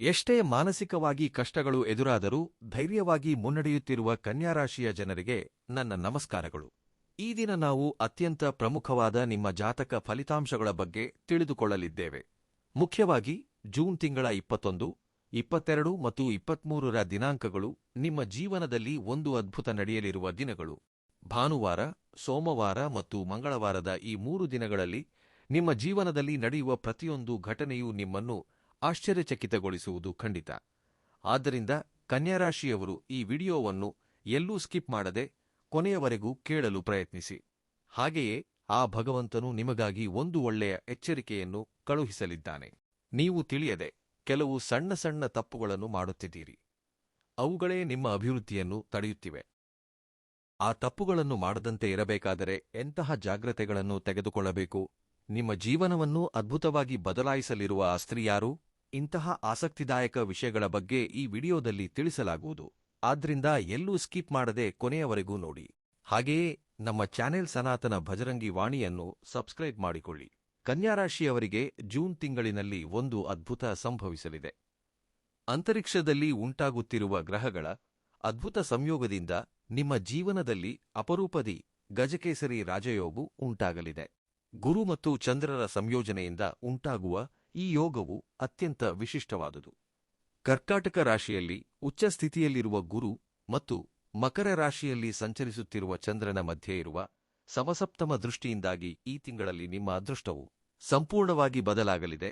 ಎಷ್ಟೇ ಮಾನಸಿಕವಾಗಿ ಕಷ್ಟಗಳು ಎದುರಾದರೂ ಧೈರ್ಯವಾಗಿ ಮುನ್ನಡೆಯುತ್ತಿರುವ ಕನ್ಯಾರಾಶಿಯ ಜನರಿಗೆ ನನ್ನ ನಮಸ್ಕಾರಗಳು. ಈ ದಿನ ನಾವು ಅತ್ಯಂತ ಪ್ರಮುಖವಾದ ನಿಮ್ಮ ಜಾತಕ ಫಲಿತಾಂಶಗಳ ಬಗ್ಗೆ ತಿಳಿದುಕೊಳ್ಳಲಿದ್ದೇವೆ. ಮುಖ್ಯವಾಗಿ ಜೂನ್ ತಿಂಗಳ 21, 22 ಮತ್ತು 23ರ ದಿನಾಂಕಗಳು ನಿಮ್ಮ ಜೀವನದಲ್ಲಿ ಒಂದು ಅದ್ಭುತ ನಡೆಯಲಿರುವ ದಿನಗಳು. ಭಾನುವಾರ, ಸೋಮವಾರ ಮತ್ತು ಮಂಗಳವಾರದ ಈ 3 ದಿನಗಳಲ್ಲಿ ನಿಮ್ಮ ಜೀವನದಲ್ಲಿ ನಡೆಯುವ ಪ್ರತಿಯೊಂದು ಘಟನೆಯೂ ನಿಮ್ಮನ್ನು ಆಶ್ಚರ್ಯಚಕಿತಗೊಳಿಸುವುದು ಖಂಡಿತ. ಆದ್ದರಿಂದ ಕನ್ಯಾರಾಶಿಯವರು ಈ ವಿಡಿಯೋವನ್ನು ಎಲ್ಲೂ ಸ್ಕಿಪ್ ಮಾಡದೆ ಕೊನೆಯವರೆಗೂ ಕೇಳಲು ಪ್ರಯತ್ನಿಸಿ. ಹಾಗೆಯೇ ಆ ಭಗವಂತನು ನಿಮಗಾಗಿ ಒಂದು ಒಳ್ಳೆಯ ಎಚ್ಚರಿಕೆಯನ್ನು ಕಳುಹಿಸಲಿದ್ದಾನೆ. ನೀವು ತಿಳಿಯದೆ ಕೆಲವು ಸಣ್ಣ ಸಣ್ಣ ತಪ್ಪುಗಳನ್ನು ಮಾಡುತ್ತಿದ್ದೀರಿ. ಅವುಗಳೇ ನಿಮ್ಮ ಅಭಿವೃದ್ಧಿಯನ್ನು ತಡೆಯುತ್ತಿವೆ. ಆ ತಪ್ಪುಗಳನ್ನು ಮಾಡದಂತೆ ಇರಬೇಕಾದರೆ ಎಂತಹ ಜಾಗ್ರತೆಗಳನ್ನು ತೆಗೆದುಕೊಳ್ಳಬೇಕು? ನಿಮ್ಮ ಜೀವನವನ್ನು ಅದ್ಭುತವಾಗಿ ಬದಲಾಯಿಸಲಿರುವ ಆ ಸ್ತ್ರೀ ಯಾರು? ಇಂತಹ ಆಸಕ್ತಿದಾಯಕ ವಿಷಯಗಳ ಬಗ್ಗೆ ಈ ವಿಡಿಯೋದಲ್ಲಿ ತಿಳಿಸಲಾಗುವುದು. ಆದ್ರಿಂದ ಎಲ್ಲೂ ಸ್ಕಿಪ್ ಮಾಡದೆ ಕೊನೆಯವರೆಗೂ ನೋಡಿ. ಹಾಗೆಯೇ ನಮ್ಮ ಚಾನೆಲ್ ಸನಾತನ ಭಜರಂಗಿ ವಾಣಿಯನ್ನು ಸಬ್ಸ್ಕ್ರೈಬ್ ಮಾಡಿಕೊಳ್ಳಿ. ಕನ್ಯಾರಾಶಿಯವರಿಗೆ ಜೂನ್ ತಿಂಗಳಿನಲ್ಲಿ ಒಂದು ಅದ್ಭುತ ಸಂಭವಿಸಲಿದೆ. ಅಂತರಿಕ್ಷದಲ್ಲಿ ಉಂಟಾಗುತ್ತಿರುವ ಗ್ರಹಗಳ ಅದ್ಭುತ ಸಂಯೋಗದಿಂದ ನಿಮ್ಮ ಜೀವನದಲ್ಲಿ ಅಪರೂಪದಿ ಗಜಕೇಸರಿ ರಾಜಯೋಗವು ಉಂಟಾಗಲಿದೆ. ಗುರು ಮತ್ತು ಚಂದ್ರರ ಸಂಯೋಜನೆಯಿಂದ ಉಂಟಾಗುವ ಈ ಯೋಗವು ಅತ್ಯಂತ ವಿಶಿಷ್ಟವಾದುದು. ಕರ್ಕಾಟಕ ರಾಶಿಯಲ್ಲಿ ಉಚ್ಚಸ್ಥಿತಿಯಲ್ಲಿರುವ ಗುರು ಮತ್ತು ಮಕರ ರಾಶಿಯಲ್ಲಿ ಸಂಚರಿಸುತ್ತಿರುವ ಚಂದ್ರನ ಮಧ್ಯೆ ಇರುವ ಸಮಸಪ್ತಮ ದೃಷ್ಟಿಯಿಂದಾಗಿ ಈ ತಿಂಗಳಲ್ಲಿ ನಿಮ್ಮ ಅದೃಷ್ಟವು ಸಂಪೂರ್ಣವಾಗಿ ಬದಲಾಗಲಿದೆ.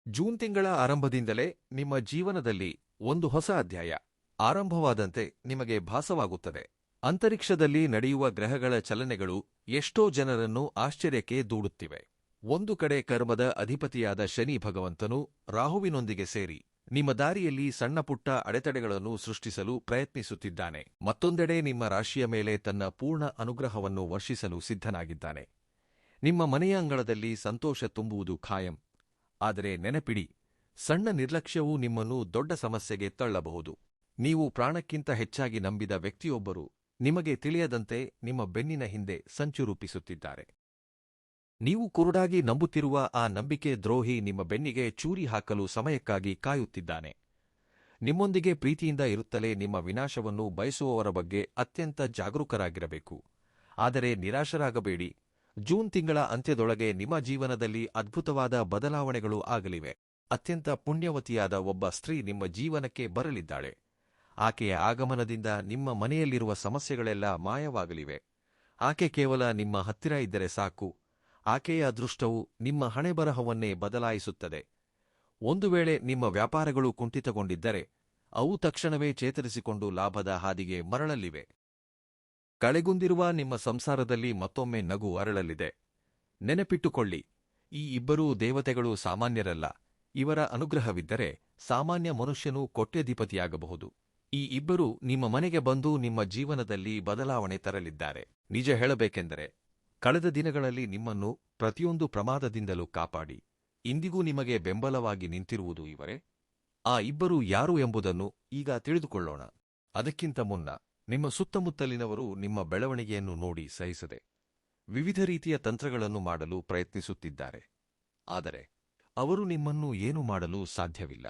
ಜೂನ್ ತಿಂಗಳ ಆರಂಭದಿಂದಲೇ ನಿಮ್ಮ ಜೀವನದಲ್ಲಿ ಒಂದು ಹೊಸ ಅಧ್ಯಾಯ ಆರಂಭವಾದಂತೆ ನಿಮಗೆ ಭಾಸವಾಗುತ್ತದೆ. ಅಂತರಿಕ್ಷದಲ್ಲಿ ನಡೆಯುವ ಗ್ರಹಗಳ ಚಲನೆಗಳು ಎಷ್ಟೋ ಜನರನ್ನು ಆಶ್ಚರ್ಯಕ್ಕೆ ದೂಡುತ್ತಿವೆ. ಒಂದು ಕಡೆ ಕರ್ಮದ ಅಧಿಪತಿಯಾದ ಶನಿ ಭಗವಂತನು ರಾಹುವಿನೊಂದಿಗೆ ಸೇರಿ ನಿಮ್ಮ ದಾರಿಯಲ್ಲಿ ಸಣ್ಣಪುಟ್ಟ ಅಡೆತಡೆಗಳನ್ನು ಸೃಷ್ಟಿಸಲು ಪ್ರಯತ್ನಿಸುತ್ತಿದ್ದಾನೆ. ಮತ್ತೊಂದೆಡೆ ನಿಮ್ಮ ರಾಶಿಯ ಮೇಲೆ ತನ್ನ ಪೂರ್ಣ ಅನುಗ್ರಹವನ್ನು ವರ್ಷಿಸಲು ಸಿದ್ಧನಾಗಿದ್ದಾನೆ. ನಿಮ್ಮ ಮನೆಯ ಅಂಗಳದಲ್ಲಿ ಸಂತೋಷ ತುಂಬುವುದು ಖಾಯಂ. ಆದರೆ ನೆನಪಿಡಿ, ಸಣ್ಣ ನಿರ್ಲಕ್ಷ್ಯವು ನಿಮ್ಮನ್ನು ದೊಡ್ಡ ಸಮಸ್ಯೆಗೆ ತಳ್ಳಬಹುದು. ನೀವು ಪ್ರಾಣಕ್ಕಿಂತ ಹೆಚ್ಚಾಗಿ ನಂಬಿದ ವ್ಯಕ್ತಿಯೊಬ್ಬರು ನಿಮಗೆ ತಿಳಿಯದಂತೆ ನಿಮ್ಮ ಬೆನ್ನಿನ ಹಿಂದೆ ಸಂಚು ರೂಪಿಸುತ್ತಿದ್ದಾರೆ. ನೀವು ಕುರುಡಾಗಿ ನಂಬುತ್ತಿರುವ ಆ ನಂಬಿಕೆ ದ್ರೋಹಿ ನಿಮ್ಮ ಬೆನ್ನಿಗೆ ಚೂರಿ ಹಾಕಲು ಸಮಯಕ್ಕಾಗಿ ಕಾಯುತ್ತಿದ್ದಾನೆ. ನಿಮ್ಮೊಂದಿಗೆ ಪ್ರೀತಿಯಿಂದ ಇರುತ್ತಲೇ ನಿಮ್ಮ ವಿನಾಶವನ್ನು ಬಯಸುವವರ ಬಗ್ಗೆ ಅತ್ಯಂತ ಜಾಗರೂಕರಾಗಿರಬೇಕು. ಆದರೆ ನಿರಾಶರಾಗಬೇಡಿ. ಜೂನ್ ತಿಂಗಳ ಅಂತ್ಯದೊಳಗೆ ನಿಮ್ಮ ಜೀವನದಲ್ಲಿ ಅದ್ಭುತವಾದ ಬದಲಾವಣೆಗಳು ಆಗಲಿವೆ. ಅತ್ಯಂತ ಪುಣ್ಯವತಿಯಾದ ಒಬ್ಬ ಸ್ತ್ರೀ ನಿಮ್ಮ ಜೀವನಕ್ಕೆ ಬರಲಿದ್ದಾಳೆ. ಆಕೆಯ ಆಗಮನದಿಂದ ನಿಮ್ಮ ಮನೆಯಲ್ಲಿರುವ ಸಮಸ್ಯೆಗಳೆಲ್ಲ ಮಾಯವಾಗಲಿವೆ. ಆಕೆ ಕೇವಲ ನಿಮ್ಮ ಹತ್ತಿರ ಇದ್ದರೆ ಸಾಕು. ಆಕೆಯ ಅದೃಷ್ಟವು ನಿಮ್ಮ ಹಣೆಬರಹವನ್ನೇ ಬದಲಾಯಿಸುತ್ತದೆ. ಒಂದು ವೇಳೆ ನಿಮ್ಮ ವ್ಯಾಪಾರಗಳು ಕುಂಠಿತಗೊಂಡಿದ್ದರೆ ಅವು ತಕ್ಷಣವೇ ಚೇತರಿಸಿಕೊಂಡು ಲಾಭದ ಹಾದಿಗೆ ಮರಳಲಿವೆ. ಕಳೆಗುಂದಿರುವ ನಿಮ್ಮ ಸಂಸಾರದಲ್ಲಿ ಮತ್ತೊಮ್ಮೆ ನಗು ಅರಳಲಿದೆ. ನೆನಪಿಟ್ಟುಕೊಳ್ಳಿ, ಈ ಇಬ್ಬರೂ ದೇವತೆಗಳು ಸಾಮಾನ್ಯರಲ್ಲ. ಇವರ ಅನುಗ್ರಹವಿದ್ದರೆ ಸಾಮಾನ್ಯ ಮನುಷ್ಯನೂ ಕೋಟ್ಯಧಿಪತಿಯಾಗಬಹುದು. ಈ ಇಬ್ಬರೂ ನಿಮ್ಮ ಮನೆಗೆ ಬಂದು ನಿಮ್ಮ ಜೀವನದಲ್ಲಿ ಬದಲಾವಣೆ ತರಲಿದ್ದಾರೆ. ನಿಜ ಹೇಳಬೇಕೆಂದರೆ, ಕಳೆದ ದಿನಗಳಲ್ಲಿ ನಿಮ್ಮನ್ನು ಪ್ರತಿಯೊಂದು ಪ್ರಮಾದದಿಂದಲೂ ಕಾಪಾಡಿ ಇಂದಿಗೂ ನಿಮಗೆ ಬೆಂಬಲವಾಗಿ ನಿಂತಿರುವುದು ಇವರೇ. ಆ ಇಬ್ಬರು ಯಾರು ಎಂಬುದನ್ನು ಈಗ ತಿಳಿದುಕೊಳ್ಳೋಣ. ಅದಕ್ಕಿಂತ ಮುನ್ನ ನಿಮ್ಮ ಸುತ್ತಮುತ್ತಲಿನವರು ನಿಮ್ಮ ಬೆಳವಣಿಗೆಯನ್ನು ನೋಡಿ ಸಹಿಸದೆ ವಿವಿಧ ರೀತಿಯ ತಂತ್ರಗಳನ್ನು ಮಾಡಲು ಪ್ರಯತ್ನಿಸುತ್ತಿದ್ದಾರೆ. ಆದರೆ ಅವರು ನಿಮ್ಮನ್ನು ಏನು ಮಾಡಲು ಸಾಧ್ಯವಿಲ್ಲ.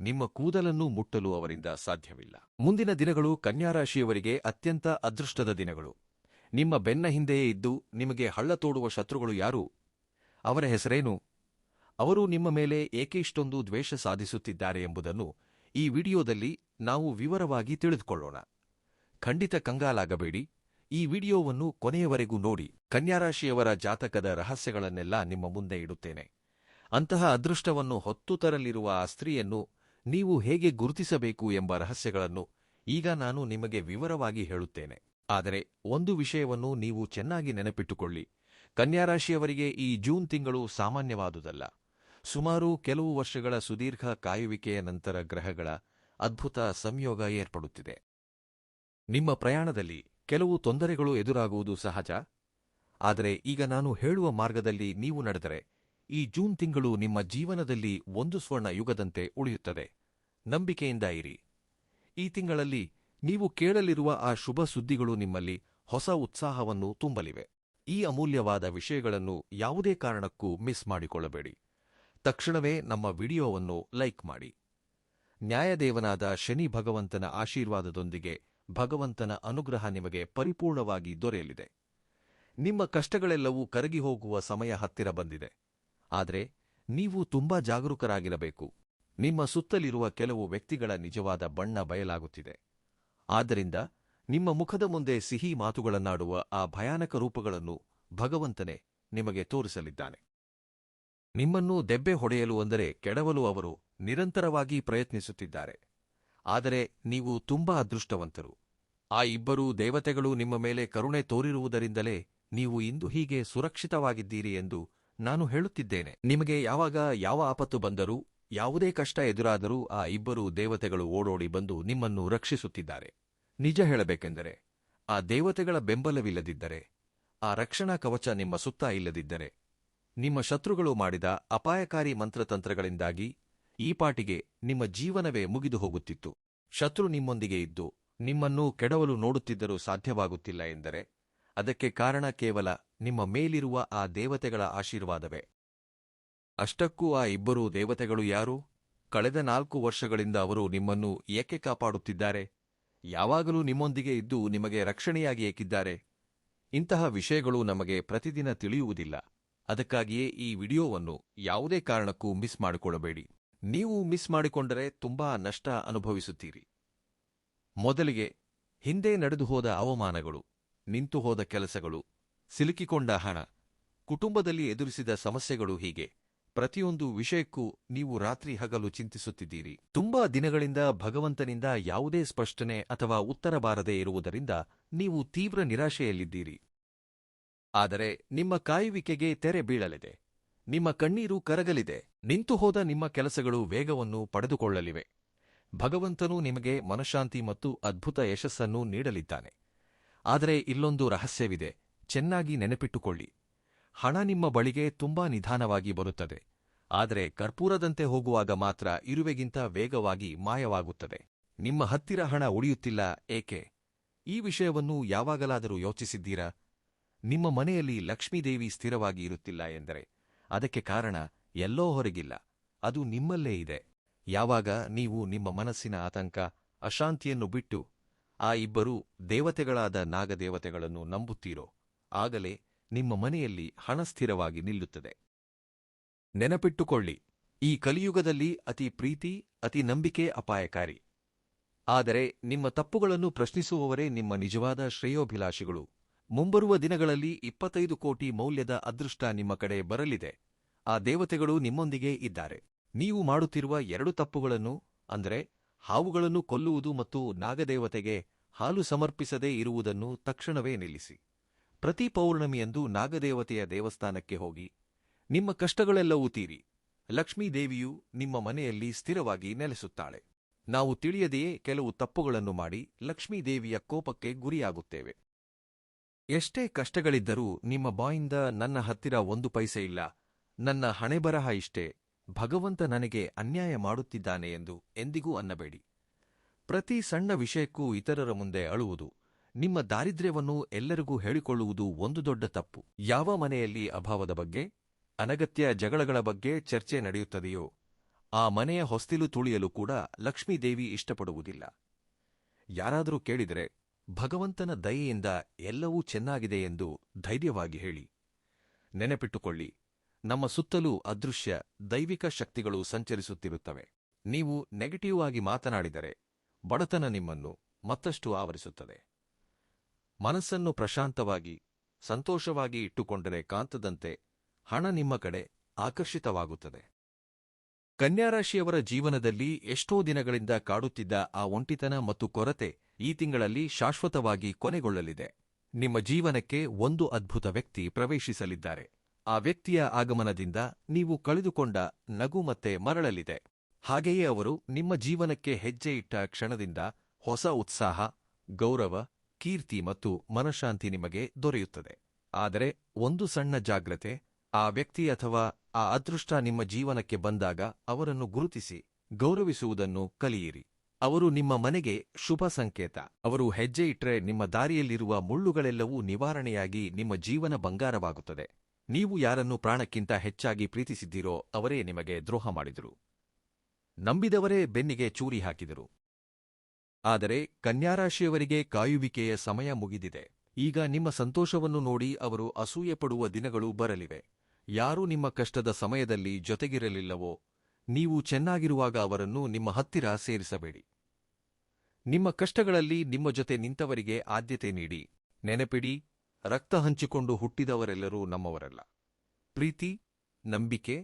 ನಿಮ್ಮ ಕೂದಲನ್ನು ಮುಟ್ಟಲು ಅವರಿಂದ ಸಾಧ್ಯವಿಲ್ಲ. ಮುಂದಿನ ದಿನಗಳು ಕನ್ಯಾರಾಶಿಯವರಿಗೆ ಅತ್ಯಂತ ಅದೃಷ್ಟದ ದಿನಗಳು. ನಿಮ್ಮ ಬೆನ್ನ ಹಿಂದೆಯೇ ಇದ್ದು ನಿಮಗೆ ಹಳ್ಳ ತೋಡುವ ಶತ್ರುಗಳು ಯಾರು? ಅವರ ಹೆಸರೇನು? ಅವರು ನಿಮ್ಮ ಮೇಲೆ ಏಕೆ ಇಷ್ಟೊಂದು ದ್ವೇಷ ಸಾಧಿಸುತ್ತಿದ್ದಾರೆ ಎಂಬುದನ್ನು ಈ ವಿಡಿಯೋದಲ್ಲಿ ನಾವು ವಿವರವಾಗಿ ತಿಳಿದುಕೊಳ್ಳೋಣ. ಖಂಡಿತ ಕಂಗಾಲಾಗಬೇಡಿ. ಈ ವಿಡಿಯೋವನ್ನು ಕೊನೆಯವರೆಗೂ ನೋಡಿ. ಕನ್ಯಾರಾಶಿಯವರ ಜಾತಕದ ರಹಸ್ಯಗಳನ್ನೆಲ್ಲ ನಿಮ್ಮ ಮುಂದೆ ಇಡುತ್ತೇನೆ. ಅಂತಹ ಅದೃಷ್ಟವನ್ನು ಹೊತ್ತು ತರಲಿರುವ ಆ ಸ್ತ್ರೀಯನ್ನು ನೀವು ಹೇಗೆ ಗುರುತಿಸಬೇಕು ಎಂಬ ರಹಸ್ಯಗಳನ್ನು ಈಗ ನಾನು ನಿಮಗೆ ವಿವರವಾಗಿ ಹೇಳುತ್ತೇನೆ. ಆದರೆ ಒಂದು ವಿಷಯವನ್ನು ನೀವು ಚೆನ್ನಾಗಿ ನೆನಪಿಟ್ಟುಕೊಳ್ಳಿ. ಕನ್ಯಾರಾಶಿಯವರಿಗೆ ಈ ಜೂನ್ ತಿಂಗಳು ಸಾಮಾನ್ಯವಾದುದಲ್ಲ. ಸುಮಾರು ಕೆಲವು ವರ್ಷಗಳ ಸುದೀರ್ಘ ಕಾಯುವಿಕೆಯ ನಂತರ ಗ್ರಹಗಳ ಅದ್ಭುತ ಸಂಯೋಗ ಏರ್ಪಡುತ್ತಿದೆ. ನಿಮ್ಮ ಪ್ರಯಾಣದಲ್ಲಿ ಕೆಲವು ತೊಂದರೆಗಳು ಎದುರಾಗುವುದು ಸಹಜ. ಆದರೆ ಈಗ ನಾನು ಹೇಳುವ ಮಾರ್ಗದಲ್ಲಿ ನೀವು ನಡೆದರೆ ಈ ಜೂನ್ ತಿಂಗಳು ನಿಮ್ಮ ಜೀವನದಲ್ಲಿ ಒಂದು ಸ್ವರ್ಣ ಯುಗದಂತೆ ಉಳಿಯುತ್ತದೆ. ನಂಬಿಕೆಯಿಂದ ಇರಿ. ಈ ತಿಂಗಳಲ್ಲಿ ನೀವು ಕೇಳಲಿರುವ ಆ ಶುಭ ಸುದ್ದಿಗಳು ನಿಮ್ಮಲ್ಲಿ ಹೊಸ ಉತ್ಸಾಹವನ್ನು ತುಂಬಲಿವೆ. ಈ ಅಮೂಲ್ಯವಾದ ವಿಷಯಗಳನ್ನು ಯಾವುದೇ ಕಾರಣಕ್ಕೂ ಮಿಸ್ ಮಾಡಿಕೊಳ್ಳಬೇಡಿ. ತಕ್ಷಣವೇ ನಮ್ಮ ವಿಡಿಯೋವನ್ನು ಲೈಕ್ ಮಾಡಿ. ನ್ಯಾಯದೇವನಾದ ಶನಿ ಭಗವಂತನ ಆಶೀರ್ವಾದದೊಂದಿಗೆ ಭಗವಂತನ ಅನುಗ್ರಹ ನಿಮಗೆ ಪರಿಪೂರ್ಣವಾಗಿ ದೊರೆಯಲಿದೆ. ನಿಮ್ಮ ಕಷ್ಟಗಳೆಲ್ಲವೂ ಕರಗಿ ಹೋಗುವ ಸಮಯ ಹತ್ತಿರ ಬಂದಿದೆ. ಆದರೆ ನೀವು ತುಂಬಾ ಜಾಗರೂಕರಾಗಿರಬೇಕು. ನಿಮ್ಮ ಸುತ್ತಲಿರುವ ಕೆಲವು ವ್ಯಕ್ತಿಗಳ ನಿಜವಾದ ಬಣ್ಣ ಬಯಲಾಗುತ್ತಿದೆ. ಆದ್ದರಿಂದ ನಿಮ್ಮ ಮುಖದ ಮುಂದೆ ಸಿಹಿ ಮಾತುಗಳನ್ನಾಡುವ ಆ ಭಯಾನಕ ರೂಪಗಳನ್ನು ಭಗವಂತನೇ ನಿಮಗೆ ತೋರಿಸಲಿದ್ದಾನೆ. ನಿಮ್ಮನ್ನು ದೆಬ್ಬೆ ಹೊಡೆಯಲು ಅಂದರೆ ಕೆಡವಲು ಅವರು ನಿರಂತರವಾಗಿ ಪ್ರಯತ್ನಿಸುತ್ತಿದ್ದಾರೆ. ಆದರೆ ನೀವು ತುಂಬಾ ಅದೃಷ್ಟವಂತರು. ಆ ಇಬ್ಬರೂ ದೇವತೆಗಳು ನಿಮ್ಮ ಮೇಲೆ ಕರುಣೆ ತೋರಿರುವುದರಿಂದಲೇ ನೀವು ಇಂದು ಹೀಗೆ ಸುರಕ್ಷಿತವಾಗಿದ್ದೀರಿ ಎಂದು ನಾನು ಹೇಳುತ್ತಿದ್ದೇನೆ. ನಿಮಗೆ ಯಾವಾಗ ಯಾವ ಆಪತ್ತು ಬಂದರೂ, ಯಾವುದೇ ಕಷ್ಟ ಎದುರಾದರೂ ಆ ಇಬ್ಬರೂ ದೇವತೆಗಳು ಓಡೋಡಿ ಬಂದು ನಿಮ್ಮನ್ನು ರಕ್ಷಿಸುತ್ತಿದ್ದಾರೆ. ನಿಜ ಹೇಳಬೇಕೆಂದರೆ, ಆ ದೇವತೆಗಳ ಬೆಂಬಲವಿಲ್ಲದಿದ್ದರೆ, ಆ ರಕ್ಷಣಾ ಕವಚ ನಿಮ್ಮ ಸುತ್ತ ಇಲ್ಲದಿದ್ದರೆ, ನಿಮ್ಮ ಶತ್ರುಗಳು ಮಾಡಿದ ಅಪಾಯಕಾರಿ ಮಂತ್ರತಂತ್ರಗಳಿಂದಾಗಿ ಈ ಪಾಟಿಗೆ ನಿಮ್ಮ ಜೀವನವೇ ಮುಗಿದು ಹೋಗುತ್ತಿತ್ತು. ಶತ್ರು ನಿಮ್ಮೊಂದಿಗೆ ಇದ್ದು ನಿಮ್ಮನ್ನು ಕೆಡವಲು ನೋಡುತ್ತಿದ್ದರೂ ಸಾಧ್ಯವಾಗುತ್ತಿಲ್ಲ ಎಂದರೆ ಅದಕ್ಕೆ ಕಾರಣ ಕೇವಲ ನಿಮ್ಮ ಮೇಲಿರುವ ಆ ದೇವತೆಗಳ ಆಶೀರ್ವಾದವೇ. ಅಷ್ಟಕ್ಕೂ ಆ ಇಬ್ಬರೂ ದೇವತೆಗಳು ಯಾರು? ಕಳೆದ 4 ವರ್ಷಗಳಿಂದ ಅವರು ನಿಮ್ಮನ್ನು ಏಕೆ ಕಾಪಾಡುತ್ತಿದ್ದಾರೆ? ಯಾವಾಗಲೂ ನಿಮ್ಮೊಂದಿಗೆ ಇದ್ದು ನಿಮಗೆ ರಕ್ಷಣೆಯಾಗಿ ಏಕಿದ್ದಾರೆ? ಇಂತಹ ವಿಷಯಗಳು ನಮಗೆ ಪ್ರತಿದಿನ ತಿಳಿಯುವುದಿಲ್ಲ. ಅದಕ್ಕಾಗಿಯೇ ಈ ವಿಡಿಯೋವನ್ನು ಯಾವುದೇ ಕಾರಣಕ್ಕೂ ಮಿಸ್ ಮಾಡಿಕೊಳ್ಳಬೇಡಿ. ನೀವು ಮಿಸ್ ಮಾಡಿಕೊಂಡರೆ ತುಂಬಾ ನಷ್ಟ ಅನುಭವಿಸುತ್ತೀರಿ. ಮೊದಲಿಗೆ, ಹಿಂದೆ ನಡೆದುಹೋದ ಅವಮಾನಗಳು, ನಿಂತುಹೋದ ಕೆಲಸಗಳು, ಸಿಲುಕಿಕೊಂಡ ಹಣ, ಕುಟುಂಬದಲ್ಲಿ ಎದುರಿಸಿದ ಸಮಸ್ಯೆಗಳು, ಹೀಗೆ ಪ್ರತಿಯೊಂದು ವಿಷಯಕ್ಕೂ ನೀವು ರಾತ್ರಿ ಹಗಲು ಚಿಂತಿಸುತ್ತಿದ್ದೀರಿ. ತುಂಬಾ ದಿನಗಳಿಂದ ಭಗವಂತನಿಂದ ಯಾವುದೇ ಸ್ಪಷ್ಟನೆ ಅಥವಾ ಉತ್ತರ ಬಾರದೇ ಇರುವುದರಿಂದ ನೀವು ತೀವ್ರ ನಿರಾಶೆಯಲ್ಲಿದ್ದೀರಿ. ಆದರೆ ನಿಮ್ಮ ಕಾಯುವಿಕೆಗೆ ತೆರೆ ಬೀಳಲಿದೆ. ನಿಮ್ಮ ಕಣ್ಣೀರು ಕರಗಲಿದೆ. ನಿಂತುಹೋದ ನಿಮ್ಮ ಕೆಲಸಗಳು ವೇಗವನ್ನು ಪಡೆದುಕೊಳ್ಳಲಿವೆ. ಭಗವಂತನು ನಿಮಗೆ ಮನಃಶಾಂತಿ ಮತ್ತು ಅದ್ಭುತ ಯಶಸ್ಸನ್ನು ನೀಡಲಿದ್ದಾನೆ. ಆದರೆ ಇಲ್ಲೊಂದು ರಹಸ್ಯವಿದೆ, ಚೆನ್ನಾಗಿ ನೆನಪಿಟ್ಟುಕೊಳ್ಳಿ. ಹಣ ನಿಮ್ಮ ಬಳಿಗೆ ತುಂಬಾ ನಿಧಾನವಾಗಿ ಬರುತ್ತದೆ. ಆದರೆ ಕರ್ಪೂರದಂತೆ ಹೋಗುವಾಗ ಮಾತ್ರ ಇರುವೆಗಿಂತ ವೇಗವಾಗಿ ಮಾಯವಾಗುತ್ತದೆ. ನಿಮ್ಮ ಹತ್ತಿರ ಹಣ ಉಳಿಯುತ್ತಿಲ್ಲ ಏಕೆ? ಈ ವಿಷಯವನ್ನು ಯಾವಾಗಲಾದರೂ ಯೋಚಿಸಿದ್ದೀರಾ? ನಿಮ್ಮ ಮನೆಯಲ್ಲಿ ಲಕ್ಷ್ಮೀದೇವಿ ಸ್ಥಿರವಾಗಿ ಇರುತ್ತಿಲ್ಲ ಎಂದರೆ ಅದಕ್ಕೆ ಕಾರಣ ಎಲ್ಲೋ ಹೊರಗಿಲ್ಲ, ಅದು ನಿಮ್ಮಲ್ಲೇ ಇದೆ. ಯಾವಾಗ ನೀವು ನಿಮ್ಮ ಮನಸ್ಸಿನ ಆತಂಕ, ಅಶಾಂತಿಯನ್ನು ಬಿಟ್ಟು ಆ ಇಬ್ಬರೂ ದೇವತೆಗಳಾದ ನಾಗದೇವತೆಗಳನ್ನು ನಂಬುತ್ತೀರೋ ಆಗಲೇ ನಿಮ್ಮ ಮನೆಯಲ್ಲಿ ಹಣ ಸ್ಥಿರವಾಗಿ ನಿಲ್ಲುತ್ತದೆ. ನೆನಪಿಟ್ಟುಕೊಳ್ಳಿ, ಈ ಕಲಿಯುಗದಲ್ಲಿ ಅತಿ ಪ್ರೀತಿ, ಅತಿ ನಂಬಿಕೆ ಅಪಾಯಕಾರಿ. ಆದರೆ ನಿಮ್ಮ ತಪ್ಪುಗಳನ್ನು ಪ್ರಶ್ನಿಸುವವರೇ ನಿಮ್ಮ ನಿಜವಾದ ಶ್ರೇಯೋಭಿಲಾಷಿಗಳು. ಮುಂಬರುವ ದಿನಗಳಲ್ಲಿ 25 ಕೋಟಿ ಮೌಲ್ಯದ ಅದೃಷ್ಟ ನಿಮ್ಮ ಕಡೆ ಬರಲಿದೆ. ಆ ದೇವತೆಗಳು ನಿಮ್ಮೊಂದಿಗೆ ಇದ್ದಾರೆ. ನೀವು ಮಾಡುತ್ತಿರುವ 2 ತಪ್ಪುಗಳನ್ನು, ಅಂದರೆ ಹಾವುಗಳನ್ನು ಕೊಲ್ಲುವುದು ಮತ್ತು ನಾಗದೇವತೆಗೆ ಹಾಲು ಸಮರ್ಪಿಸದೇ ಇರುವುದನ್ನು ತಕ್ಷಣವೇ ನಿಲ್ಲಿಸಿ. ಪ್ರತಿ ಪೌರ್ಣಮಿಯಂದು ನಾಗದೇವತೆಯ ದೇವಸ್ಥಾನಕ್ಕೆ ಹೋಗಿ ನಿಮ್ಮ ಕಷ್ಟಗಳೆಲ್ಲವೂ ತೀರಿ. ಲಕ್ಷ್ಮೀದೇವಿಯು ನಿಮ್ಮ ಮನೆಯಲ್ಲಿ ಸ್ಥಿರವಾಗಿ ನೆಲೆಸುತ್ತಾಳೆ. ನಾವು ತಿಳಿಯದೆಯೇ ಕೆಲವು ತಪ್ಪುಗಳನ್ನು ಮಾಡಿ ಲಕ್ಷ್ಮೀದೇವಿಯ ಕೋಪಕ್ಕೆ ಗುರಿಯಾಗುತ್ತೇವೆ. ಎಷ್ಟೇ ಕಷ್ಟಗಳಿದ್ದರೂ ನಿಮ್ಮ ಬಾಯಿಂದ ನನ್ನ ಹತ್ತಿರ 1 ಪೈಸೆ ಇಲ್ಲ, ನನ್ನ ಹಣೆಬರಹ ಇಷ್ಟೇ, ಭಗವಂತ ನನಗೆ ಅನ್ಯಾಯ ಮಾಡುತ್ತಿದ್ದಾನೆ ಎಂದು ಎಂದಿಗೂ ಅನ್ನಬೇಡಿ. ಪ್ರತಿ ಸಣ್ಣ ವಿಷಯಕ್ಕೂ ಇತರರ ಮುಂದೆ ಅಳುವುದು, ನಿಮ್ಮ ದಾರಿದ್ರ್ಯವನ್ನು ಎಲ್ಲರಿಗೂ ಹೇಳಿಕೊಳ್ಳುವುದು ಒಂದು ದೊಡ್ಡ ತಪ್ಪು. ಯಾವ ಮನೆಯಲ್ಲಿ ಅಭಾವದ ಬಗ್ಗೆ, ಅನಗತ್ಯ ಜಗಳಗಳ ಬಗ್ಗೆ ಚರ್ಚೆ ನಡೆಯುತ್ತದೆಯೋ ಆ ಮನೆಯ ಹೊಸ್ತಿಲು ತುಳಿಯಲು ಕೂಡ ಲಕ್ಷ್ಮೀದೇವಿ ಇಷ್ಟಪಡುವುದಿಲ್ಲ. ಯಾರಾದರೂ ಕೇಳಿದರೆ ಭಗವಂತನ ದಯೆಯಿಂದ ಎಲ್ಲವೂ ಚೆನ್ನಾಗಿದೆ ಎಂದು ಧೈರ್ಯವಾಗಿ ಹೇಳಿ. ನೆನಪಿಟ್ಟುಕೊಳ್ಳಿ, ನಮ್ಮ ಸುತ್ತಲೂ ಅದೃಶ್ಯ ದೈವಿಕ ಶಕ್ತಿಗಳು ಸಂಚರಿಸುತ್ತಿರುತ್ತವೆ. ನೀವು ನೆಗೆಟಿವ್ ಆಗಿ ಮಾತನಾಡಿದರೆ ಬಡತನ ನಿಮ್ಮನ್ನು ಮತ್ತಷ್ಟು ಆವರಿಸುತ್ತದೆ. ಮನಸ್ಸನ್ನು ಪ್ರಶಾಂತವಾಗಿ, ಸಂತೋಷವಾಗಿ ಇಟ್ಟುಕೊಂಡರೆ ಕಾಂತದಂತೆ ಹಣ ನಿಮ್ಮ ಕಡೆ ಆಕರ್ಷಿತವಾಗುತ್ತದೆ. ಕನ್ಯಾರಾಶಿಯವರ ಜೀವನದಲ್ಲಿ ಎಷ್ಟೋ ದಿನಗಳಿಂದ ಕಾಡುತ್ತಿದ್ದ ಆ ಒಂಟಿತನ ಮತ್ತು ಕೊರತೆ ಈ ತಿಂಗಳಲ್ಲಿ ಶಾಶ್ವತವಾಗಿ ಕೊನೆಗೊಳ್ಳಲಿದೆ. ನಿಮ್ಮ ಜೀವನಕ್ಕೆ ಒಂದು ಅದ್ಭುತ ವ್ಯಕ್ತಿ ಪ್ರವೇಶಿಸಲಿದ್ದಾರೆ. ಆ ವ್ಯಕ್ತಿಯ ಆಗಮನದಿಂದ ನೀವು ಕಳೆದುಕೊಂಡ ನಗು ಮತ್ತೆ ಮರಳಲಿದೆ. ಹಾಗೆಯೇ ಅವರು ನಿಮ್ಮ ಜೀವನಕ್ಕೆ ಹೆಜ್ಜೆ ಇಟ್ಟ ಕ್ಷಣದಿಂದ ಹೊಸ ಉತ್ಸಾಹ, ಗೌರವ, ಕೀರ್ತಿ ಮತ್ತು ಮನಃಶಾಂತಿ ನಿಮಗೆ ದೊರೆಯುತ್ತದೆ. ಆದರೆ ಒಂದು ಸಣ್ಣ ಜಾಗ್ರತೆ, ಆ ವ್ಯಕ್ತಿ ಅಥವಾ ಆ ಅದೃಷ್ಟ ನಿಮ್ಮ ಜೀವನಕ್ಕೆ ಬಂದಾಗ ಅವರನ್ನು ಗುರುತಿಸಿ ಗೌರವಿಸುವುದನ್ನು ಕಲಿಯಿರಿ. ಅವರು ನಿಮ್ಮ ಮನೆಗೆ ಶುಭ ಸಂಕೇತ. ಅವರು ಹೆಜ್ಜೆ ಇಟ್ಟರೆ ನಿಮ್ಮ ದಾರಿಯಲ್ಲಿರುವ ಮುಳ್ಳುಗಳೆಲ್ಲವೂ ನಿವಾರಣೆಯಾಗಿ ನಿಮ್ಮ ಜೀವನ ಬಂಗಾರವಾಗುತ್ತದೆ. ನೀವು ಯಾರನ್ನು ಪ್ರಾಣಕ್ಕಿಂತ ಹೆಚ್ಚಾಗಿ ಪ್ರೀತಿಸಿದ್ದೀರೋ ಅವರೇ ನಿಮಗೆ ದ್ರೋಹ ಮಾಡಿದರು. ನಂಬಿದವರೇ ಬೆನ್ನಿಗೆ ಚೂರಿ ಹಾಕಿದರು. ಆದರೆ ಕನ್ಯಾರಾಶಿಯವರಿಗೆ ಕಾಯುವಿಕೆಯ ಸಮಯ ಮುಗಿದಿದೆ. ಈಗ ನಿಮ್ಮ ಸಂತೋಷವನ್ನು ನೋಡಿ ಅವರು ಅಸೂಯೆಪಡುವ ದಿನಗಳು ಬರಲಿವೆ. ಯಾರು ನಿಮ್ಮ ಕಷ್ಟದ ಸಮಯದಲ್ಲಿ ಜೊತೆಗಿರಲಿಲ್ಲವೋ, ನೀವು ಚೆನ್ನಾಗಿರುವಾಗ ಅವರನ್ನು ನಿಮ್ಮ ಹತ್ತಿರ ಸೇರಿಸಬೇಡಿ. ನಿಮ್ಮ ಕಷ್ಟಗಳಲ್ಲಿ ನಿಮ್ಮ ಜೊತೆ ನಿಂತವರಿಗೆ ಆದ್ಯತೆ ನೀಡಿ. ನೆನಪಿಡಿ, ರಕ್ತ ಹಂಚಿಕೊಂಡು ಹುಟ್ಟಿದವರೆಲ್ಲರೂ ನಮ್ಮವರಲ್ಲ. ಪ್ರೀತಿ, ನಂಬಿಕೆ,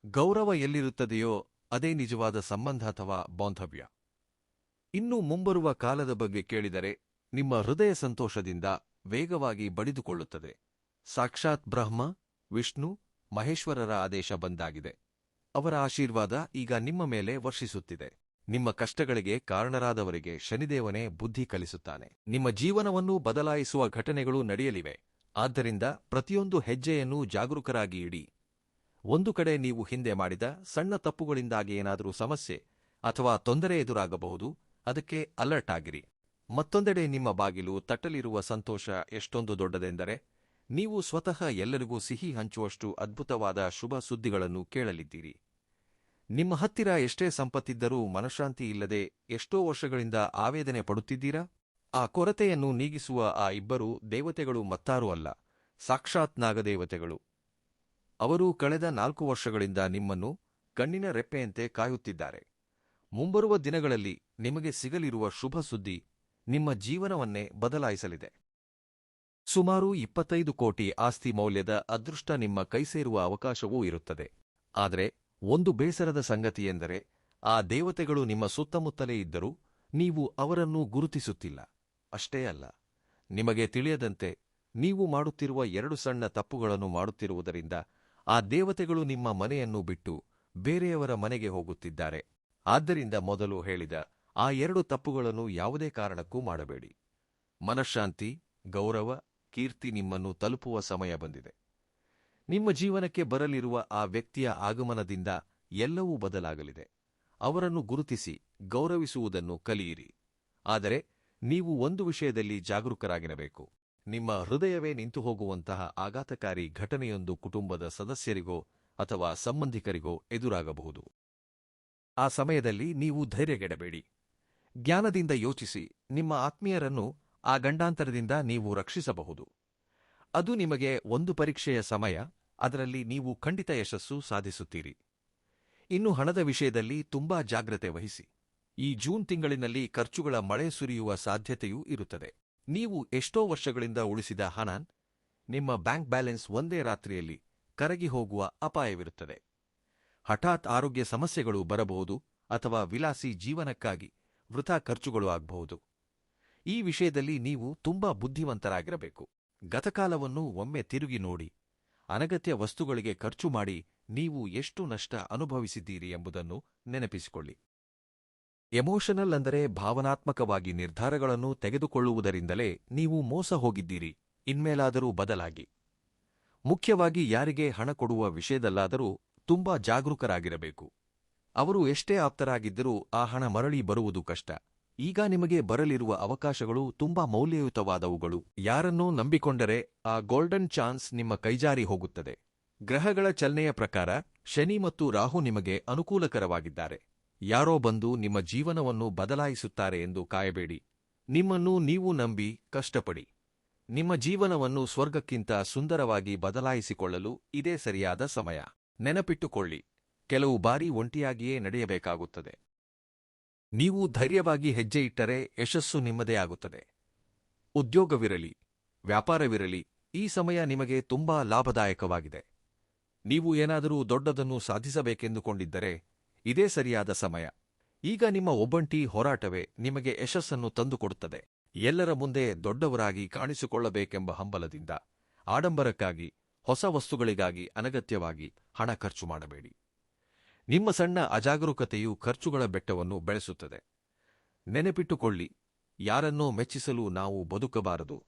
ಗೌರವ ಎಲ್ಲಿರುತ್ತದೆಯೋ ಅದೇ ನಿಜವಾದ ಸಂಬಂಧ ಅಥವಾ ಬಾಂಧವ್ಯ. ಇನ್ನು ಮುಂಬರುವ ಕಾಲದ ಬಗ್ಗೆ ಕೇಳಿದರೆ ನಿಮ್ಮ ಹೃದಯ ಸಂತೋಷದಿಂದ ವೇಗವಾಗಿ ಬಡಿದುಕೊಳ್ಳುತ್ತದೆ. ಸಾಕ್ಷಾತ್ ಬ್ರಹ್ಮ, ವಿಷ್ಣು, ಮಹೇಶ್ವರರ ಆದೇಶ ಬಂದಾಗಿದೆ. ಅವರ ಆಶೀರ್ವಾದ ಈಗ ನಿಮ್ಮ ಮೇಲೆ ವರ್ಷಿಸುತ್ತಿದೆ. ನಿಮ್ಮ ಕಷ್ಟಗಳಿಗೆ ಕಾರಣರಾದವರಿಗೆ ಶನಿದೇವನೇ ಬುದ್ಧಿ ಕಲಿಸುತ್ತಾನೆ. ನಿಮ್ಮ ಜೀವನವನ್ನು ಬದಲಾಯಿಸುವ ಘಟನೆಗಳು ನಡೆಯಲಿವೆ. ಆದ್ದರಿಂದ ಪ್ರತಿಯೊಂದು ಹೆಜ್ಜೆಯನ್ನೂ ಜಾಗರೂಕರಾಗಿ ಇಡಿ. ಒಂದು ಕಡೆ ನೀವು ಹಿಂದೆ ಮಾಡಿದ ಸಣ್ಣ ತಪ್ಪುಗಳಿಂದಾಗಿ ಏನಾದರೂ ಸಮಸ್ಯೆ ಅಥವಾ ತೊಂದರೆ ಎದುರಾಗಬಹುದು, ಅದಕ್ಕೆ ಅಲರ್ಟ್ ಆಗಿರಿ. ಮತ್ತೊಂದೆಡೆ ನಿಮ್ಮ ಬಾಗಿಲು ತಟ್ಟಲಿರುವ ಸಂತೋಷ ಎಷ್ಟೊಂದು ದೊಡ್ಡದೆಂದರೆ ನೀವು ಸ್ವತಃ ಎಲ್ಲರಿಗೂ ಸಿಹಿ ಹಂಚುವಷ್ಟು ಅದ್ಭುತವಾದ ಶುಭ ಸುದ್ದಿಗಳನ್ನು ಕೇಳಲಿದ್ದೀರಿ. ನಿಮ್ಮ ಹತ್ತಿರ ಎಷ್ಟೇ ಸಂಪತ್ತಿದ್ದರೂ ಮನಃಶಾಂತಿ ಇಲ್ಲದೆ ಎಷ್ಟೋ ವರ್ಷಗಳಿಂದ ಆವೇದನೆ ಪಡುತ್ತಿದ್ದೀರಾ? ಆ ಕೊರತೆಯನ್ನು ನೀಗಿಸುವ ಆ ಇಬ್ಬರು ದೇವತೆಗಳು ಮತ್ತಾರೂ ಅಲ್ಲ, ಸಾಕ್ಷಾತ್ ನಾಗದೇವತೆಗಳು. ಅವರು ಕಳೆದ 4 ವರ್ಷಗಳಿಂದ ನಿಮ್ಮನ್ನು ಕಣ್ಣಿನ ರೆಪ್ಪೆಯಂತೆ ಕಾಯುತ್ತಿದ್ದಾರೆ. ಮುಂಬರುವ ದಿನಗಳಲ್ಲಿ ನಿಮಗೆ ಸಿಗಲಿರುವ ಶುಭ ಸುದ್ದಿ ನಿಮ್ಮ ಜೀವನವನ್ನೇ ಬದಲಾಯಿಸಲಿದೆ. ಸುಮಾರು 25 ಕೋಟಿ ಆಸ್ತಿ ಮೌಲ್ಯದ ಅದೃಷ್ಟ ನಿಮ್ಮ ಕೈಸೇರುವ ಅವಕಾಶವೂ ಇರುತ್ತದೆ. ಆದರೆ ಒಂದು ಬೇಸರದ ಸಂಗತಿಯೆಂದರೆ ಆ ದೇವತೆಗಳು ನಿಮ್ಮ ಸುತ್ತಮುತ್ತಲೇ ಇದ್ದರೂ ನೀವು ಅವರನ್ನು ಗುರುತಿಸುತ್ತಿಲ್ಲ. ಅಷ್ಟೇ ಅಲ್ಲ, ನಿಮಗೆ ತಿಳಿಯದಂತೆ ನೀವು ಮಾಡುತ್ತಿರುವ 2 ಸಣ್ಣ ತಪ್ಪುಗಳನ್ನು ಮಾಡುತ್ತಿರುವುದರಿಂದ ಆ ದೇವತೆಗಳು ನಿಮ್ಮ ಮನೆಯನ್ನು ಬಿಟ್ಟು ಬೇರೆಯವರ ಮನೆಗೆ ಹೋಗುತ್ತಿದ್ದಾರೆ. ಆದ್ದರಿಂದ ಮೊದಲು ಹೇಳಿದ ಆ 2 ತಪ್ಪುಗಳನ್ನು ಯಾವುದೇ ಕಾರಣಕ್ಕೂ ಮಾಡಬೇಡಿ. ಮನಃಶಾಂತಿ, ಗೌರವ, ಕೀರ್ತಿ ನಿಮ್ಮನ್ನು ತಲುಪುವ ಸಮಯ ಬಂದಿದೆ. ನಿಮ್ಮ ಜೀವನಕ್ಕೆ ಬರಲಿರುವ ಆ ವ್ಯಕ್ತಿಯ ಆಗಮನದಿಂದ ಎಲ್ಲವೂ ಬದಲಾಗಲಿದೆ. ಅವರನ್ನು ಗುರುತಿಸಿ ಗೌರವಿಸುವುದನ್ನು ಕಲಿಯಿರಿ. ಆದರೆ ನೀವು ಒಂದು ವಿಷಯದಲ್ಲಿ ಜಾಗರೂಕರಾಗಿರಬೇಕು. ನಿಮ್ಮ ಹೃದಯವೇ ನಿಂತು ಹೋಗುವಂತಹ ಆಘಾತಕಾರಿ ಘಟನೆಯೊಂದು ಕುಟುಂಬದ ಸದಸ್ಯರಿಗೋ ಅಥವಾ ಸಂಬಂಧಿಕರಿಗೋ ಎದುರಾಗಬಹುದು. ಆ ಸಮಯದಲ್ಲಿ ನೀವು ಧೈರ್ಯಗೆಡಬೇಡಿ. ಜ್ಞಾನದಿಂದ ಯೋಚಿಸಿ ನಿಮ್ಮ ಆತ್ಮೀಯರನ್ನು ಆ ಗಂಡಾಂತರದಿಂದ ನೀವು ರಕ್ಷಿಸಬಹುದು. ಅದು ನಿಮಗೆ ಒಂದು ಪರೀಕ್ಷೆಯ ಸಮಯ, ಅದರಲ್ಲಿ ನೀವು ಖಂಡಿತ ಯಶಸ್ಸು ಸಾಧಿಸುತ್ತೀರಿ. ಇನ್ನು ಹಣದ ವಿಷಯದಲ್ಲಿ ತುಂಬಾ ಜಾಗ್ರತೆ ವಹಿಸಿ. ಈ ಜೂನ್ ತಿಂಗಳಿನಲ್ಲಿ ಖರ್ಚುಗಳ ಮಳೆ ಸುರಿಯುವ ಸಾಧ್ಯತೆಯೂ ಇರುತ್ತದೆ. ನೀವು ಎಷ್ಟೋ ವರ್ಷಗಳಿಂದ ಉಳಿಸಿದ ಹಣ ನಿಮ್ಮ ಬ್ಯಾಂಕ್ ಬ್ಯಾಲೆನ್ಸ್ ಒಂದೇ ರಾತ್ರಿಯಲ್ಲಿ ಕರಗಿ ಹೋಗುವ ಅಪಾಯವಿರುತ್ತದೆ. ಹಠಾತ್ ಆರೋಗ್ಯ ಸಮಸ್ಯೆಗಳು ಬರಬಹುದು ಅಥವಾ ವಿಲಾಸಿ ಜೀವನಕ್ಕಾಗಿ ವೃಥಾ ಖರ್ಚುಗಳು ಆಗಬಹುದು. ಈ ವಿಷಯದಲ್ಲಿ ನೀವು ತುಂಬಾ ಬುದ್ಧಿವಂತರಾಗಿರಬೇಕು. ಗತಕಾಲವನ್ನು ಒಮ್ಮೆ ತಿರುಗಿ ನೋಡಿ. ಅನಗತ್ಯ ವಸ್ತುಗಳಿಗೆ ಖರ್ಚು ಮಾಡಿ ನೀವು ಎಷ್ಟು ನಷ್ಟ ಅನುಭವಿಸಿದ್ದೀರಿ ಎಂಬುದನ್ನು ನೆನಪಿಸಿಕೊಳ್ಳಿ. ಎಮೋಷನಲ್ ಅಂದರೆ ಭಾವನಾತ್ಮಕವಾಗಿ ನಿರ್ಧಾರಗಳನ್ನು ತೆಗೆದುಕೊಳ್ಳುವುದರಿಂದಲೇ ನೀವು ಮೋಸ ಹೋಗಿದ್ದೀರಿ. ಇನ್ಮೇಲಾದರೂ ಬದಲಾಗಿ. ಮುಖ್ಯವಾಗಿ ಯಾರಿಗೆ ಹಣ ಕೊಡುವ ವಿಷಯದಲ್ಲಾದರೂ ತುಂಬಾ ಜಾಗರೂಕರಾಗಿರಬೇಕು. ಅವರು ಎಷ್ಟೇ ಆಪ್ತರಾಗಿದ್ದರೂ ಆ ಹಣ ಮರಳಿ ಬರುವುದು ಕಷ್ಟ. ಈಗ ನಿಮಗೆ ಬರಲಿರುವ ಅವಕಾಶಗಳು ತುಂಬಾ ಮೌಲ್ಯಯುತವಾದವುಗಳು. ಯಾರನ್ನೋ ನಂಬಿಕೊಂಡರೆ ಆ ಗೋಲ್ಡನ್ ಚಾನ್ಸ್ ನಿಮ್ಮ ಕೈಜಾರಿ ಹೋಗುತ್ತದೆ. ಗ್ರಹಗಳ ಚಲನೆಯ ಪ್ರಕಾರ ಶನಿ ಮತ್ತು ರಾಹು ನಿಮಗೆ ಅನುಕೂಲಕರವಾಗಿದ್ದಾರೆ. ಯಾರೋ ಬಂದು ನಿಮ್ಮ ಜೀವನವನ್ನು ಬದಲಾಯಿಸುತ್ತಾರೆ ಎಂದು ಕಾಯಬೇಡಿ. ನಿಮ್ಮನ್ನು ನೀವು ನಂಬಿ ಕಷ್ಟಪಡಿ. ನಿಮ್ಮ ಜೀವನವನ್ನು ಸ್ವರ್ಗಕ್ಕಿಂತ ಸುಂದರವಾಗಿ ಬದಲಾಯಿಸಿಕೊಳ್ಳಲು ಇದೇ ಸರಿಯಾದ ಸಮಯ. ನೆನಪಿಟ್ಟುಕೊಳ್ಳಿ, ಕೆಲವು ಬಾರಿ ಒಂಟಿಯಾಗಿಯೇ ನಡೆಯಬೇಕಾಗುತ್ತದೆ. ನೀವು ಧೈರ್ಯವಾಗಿ ಹೆಜ್ಜೆ ಇಟ್ಟರೆ ಯಶಸ್ಸು ನಿಮ್ಮದೇ ಆಗುತ್ತದೆ. ಉದ್ಯೋಗವಿರಲಿ, ವ್ಯಾಪಾರವಿರಲಿ, ಈ ಸಮಯ ನಿಮಗೆ ತುಂಬಾ ಲಾಭದಾಯಕವಾಗಿದೆ. ನೀವು ಏನಾದರೂ ದೊಡ್ಡದನ್ನು ಸಾಧಿಸಬೇಕೆಂದುಕೊಂಡಿದ್ದರೆ ಇದೇ ಸರಿಯಾದ ಸಮಯ. ಈಗ ನಿಮ್ಮ ಒಬ್ಬಂಟಿ ಹೋರಾಟವೇ ನಿಮಗೆ ಯಶಸ್ಸನ್ನು ತಂದುಕೊಡುತ್ತದೆ. ಎಲ್ಲರ ಮುಂದೆ ದೊಡ್ಡವರಾಗಿ ಕಾಣಿಸಿಕೊಳ್ಳಬೇಕೆಂಬ ಹಂಬಲದಿಂದ, ಆಡಂಬರಕ್ಕಾಗಿ, ಹೊಸ ವಸ್ತುಗಳಿಗಾಗಿ ಅನಗತ್ಯವಾಗಿ ಹಣ ಖರ್ಚು ಮಾಡಬೇಡಿ. ನಿಮ್ಮ ಸಣ್ಣ ಅಜಾಗರೂಕತೆಯು ಖರ್ಚುಗಳ ಬೆಟ್ಟವನ್ನು ಬೆಳೆಸುತ್ತದೆ. ನೆನಪಿಟ್ಟುಕೊಳ್ಳಿ, ಯಾರನ್ನೋ ಮೆಚ್ಚಿಸಲು ನಾವು ಬದುಕಬಾರದು.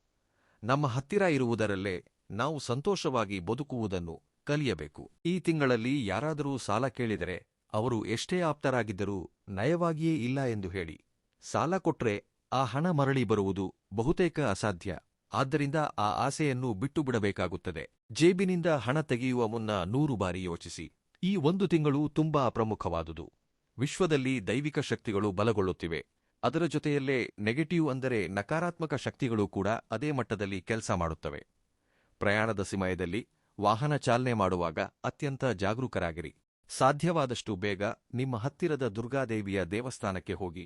ನಮ್ಮ ಹತ್ತಿರ ಇರುವುದರಲ್ಲೇ ನಾವು ಸಂತೋಷವಾಗಿ ಬದುಕುವುದನ್ನು ಕಲಿಯಬೇಕು. ಈ ತಿಂಗಳಲ್ಲಿ ಯಾರಾದರೂ ಸಾಲ ಕೇಳಿದರೆ ಅವರು ಎಷ್ಟೇ ಆಪ್ತರಾಗಿದ್ದರೂ ನಯವಾಗಿಯೇ ಇಲ್ಲ ಎಂದು ಹೇಳಿ. ಸಾಲ ಕೊಟ್ರೆ ಆ ಹಣ ಮರಳಿ ಬರುವುದು ಬಹುತೇಕ ಅಸಾಧ್ಯ. ಆದ್ದರಿಂದ ಆ ಆಸೆಯನ್ನು ಬಿಟ್ಟುಬಿಡಬೇಕಾಗುತ್ತದೆ. ಜೇಬಿನಿಂದ ಹಣ ತೆಗೆಯುವ ಮುನ್ನ 100 ಬಾರಿ ಯೋಚಿಸಿ. ಈ 1 ತಿಂಗಳು ತುಂಬಾ ಪ್ರಮುಖವಾದುದು. ವಿಶ್ವದಲ್ಲಿ ದೈವಿಕ ಶಕ್ತಿಗಳು ಬಲಗೊಳ್ಳುತ್ತಿವೆ. ಅದರ ಜೊತೆಯಲ್ಲೇ ನೆಗೆಟಿವ್ ಅಂದರೆ ನಕಾರಾತ್ಮಕ ಶಕ್ತಿಗಳು ಕೂಡ ಅದೇ ಮಟ್ಟದಲ್ಲಿ ಕೆಲಸ ಮಾಡುತ್ತವೆ. ಪ್ರಯಾಣದ ಸಮಯದಲ್ಲಿ ವಾಹನ ಚಾಲನೆ ಮಾಡುವಾಗ ಅತ್ಯಂತ ಜಾಗರೂಕರಾಗಿರಿ. ಸಾಧ್ಯವಾದಷ್ಟು ಬೇಗ ನಿಮ್ಮ ಹತ್ತಿರದ ದುರ್ಗಾದೇವಿಯ ದೇವಸ್ಥಾನಕ್ಕೆ ಹೋಗಿ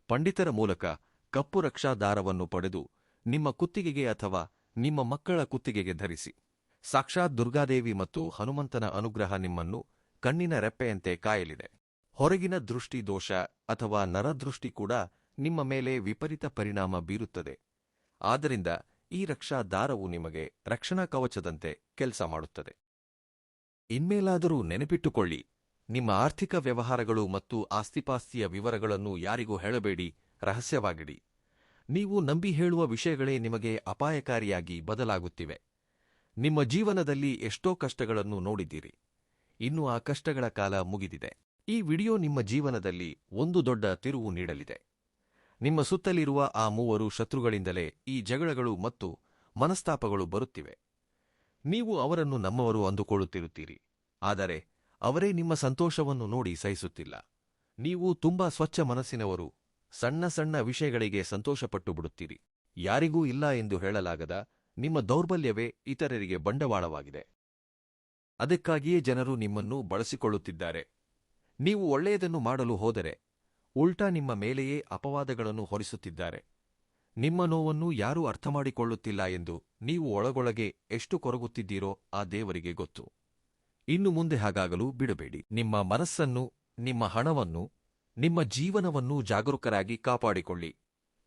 ಪಂಡಿತರ ಮೂಲಕ ಕಪ್ಪು ರಕ್ಷಾ ದಾರವನ್ನು ಪಡೆದು ನಿಮ್ಮ ಕುತ್ತಿಗೆಗೆ ಅಥವಾ ನಿಮ್ಮ ಮಕ್ಕಳ ಕುತ್ತಿಗೆಗೆ ಧರಿಸಿ. ಸಾಕ್ಷಾತ್ ದುರ್ಗಾದೇವಿ ಮತ್ತು ಹನುಮಂತನ ಅನುಗ್ರಹ ನಿಮ್ಮನ್ನು ಕಣ್ಣಿನ ರೆಪ್ಪೆಯಂತೆ ಕಾಯಲಿದೆ. ಹೊರಗಿನ ದೃಷ್ಟಿ ದೋಷ ಅಥವಾ ನರದೃಷ್ಟಿ ಕೂಡ ನಿಮ್ಮ ಮೇಲೆ ವಿಪರೀತ ಪರಿಣಾಮ ಬೀರುತ್ತದೆ. ಆದ್ದರಿಂದ ಈ ರಕ್ಷಾ ದಾರವು ನಿಮಗೆ ರಕ್ಷಣಾ ಕವಚದಂತೆ ಕೆಲಸ ಮಾಡುತ್ತದೆ. ಇನ್ಮೇಲಾದರೂ ನೆನಪಿಟ್ಟುಕೊಳ್ಳಿ, ನಿಮ್ಮ ಆರ್ಥಿಕ ವ್ಯವಹಾರಗಳು ಮತ್ತು ಆಸ್ತಿಪಾಸ್ತಿಯ ವಿವರಗಳನ್ನು ಯಾರಿಗೂ ಹೇಳಬೇಡಿ, ರಹಸ್ಯವಾಗಿಡಿ. ನೀವು ನಂಬಿ ಹೇಳುವ ವಿಷಯಗಳೇ ನಿಮಗೆ ಅಪಾಯಕಾರಿಯಾಗಿ ಬದಲಾಗುತ್ತಿವೆ. ನಿಮ್ಮ ಜೀವನದಲ್ಲಿ ಎಷ್ಟೋ ಕಷ್ಟಗಳನ್ನು ನೋಡಿದ್ದೀರಿ. ಇನ್ನು ಆ ಕಷ್ಟಗಳ ಕಾಲ ಮುಗಿದಿದೆ. ಈ ವಿಡಿಯೋ ನಿಮ್ಮ ಜೀವನದಲ್ಲಿ ಒಂದು ದೊಡ್ಡ ತಿರುವು ನೀಡಲಿದೆ. ನಿಮ್ಮ ಸುತ್ತಲಿರುವ ಆ 3 ಶತ್ರುಗಳಿಂದಲೇ ಈ ಜಗಳಗಳು ಮತ್ತು ಮನಸ್ತಾಪಗಳು ಬರುತ್ತಿವೆ. ನೀವು ಅವರನ್ನು ನಮ್ಮವರು ಅಂದುಕೊಳ್ಳುತ್ತಿರುತ್ತೀರಿ, ಆದರೆ ಅವರೇ ನಿಮ್ಮ ಸಂತೋಷವನ್ನು ನೋಡಿ ಸಹಿಸುತ್ತಿಲ್ಲ. ನೀವು ತುಂಬಾ ಸ್ವಚ್ಛ ಮನಸ್ಸಿನವರು. ಸಣ್ಣ ಸಣ್ಣ ವಿಷಯಗಳಿಗೆ ಸಂತೋಷಪಟ್ಟು ಬಿಡುತ್ತೀರಿ. ಯಾರಿಗೂ ಇಲ್ಲ ಎಂದು ಹೇಳಲಾಗದ ನಿಮ್ಮ ದೌರ್ಬಲ್ಯವೇ ಇತರರಿಗೆ ಬಂಡವಾಳವಾಗಿದೆ. ಅದಕ್ಕಾಗಿಯೇ ಜನರು ನಿಮ್ಮನ್ನು ಬಳಸಿಕೊಳ್ಳುತ್ತಿದ್ದಾರೆ. ನೀವು ಒಳ್ಳೆಯದನ್ನು ಮಾಡಲು ಹೋದರೆ ಉಲ್ಟಾ ನಿಮ್ಮ ಮೇಲೆಯೇ ಅಪವಾದಗಳನ್ನು ಹೊರಿಸುತ್ತಿದ್ದಾರೆ. ನಿಮ್ಮ ನೋವನ್ನು ಯಾರೂ ಅರ್ಥಮಾಡಿಕೊಳ್ಳುತ್ತಿಲ್ಲ ಎಂದು ನೀವು ಒಳಗೊಳಗೆ ಎಷ್ಟು ಕೊರಗುತ್ತಿದ್ದೀರೋ ಆ ದೇವರಿಗೆ ಗೊತ್ತು. ಇನ್ನು ಮುಂದೆ ಹಾಗಾಗಲು ಬಿಡಬೇಡಿ. ನಿಮ್ಮ ಮನಸ್ಸನ್ನು, ನಿಮ್ಮ ಹಣವನ್ನು, ನಿಮ್ಮ ಜೀವನವನ್ನು ಜಾಗರೂಕರಾಗಿ ಕಾಪಾಡಿಕೊಳ್ಳಿ.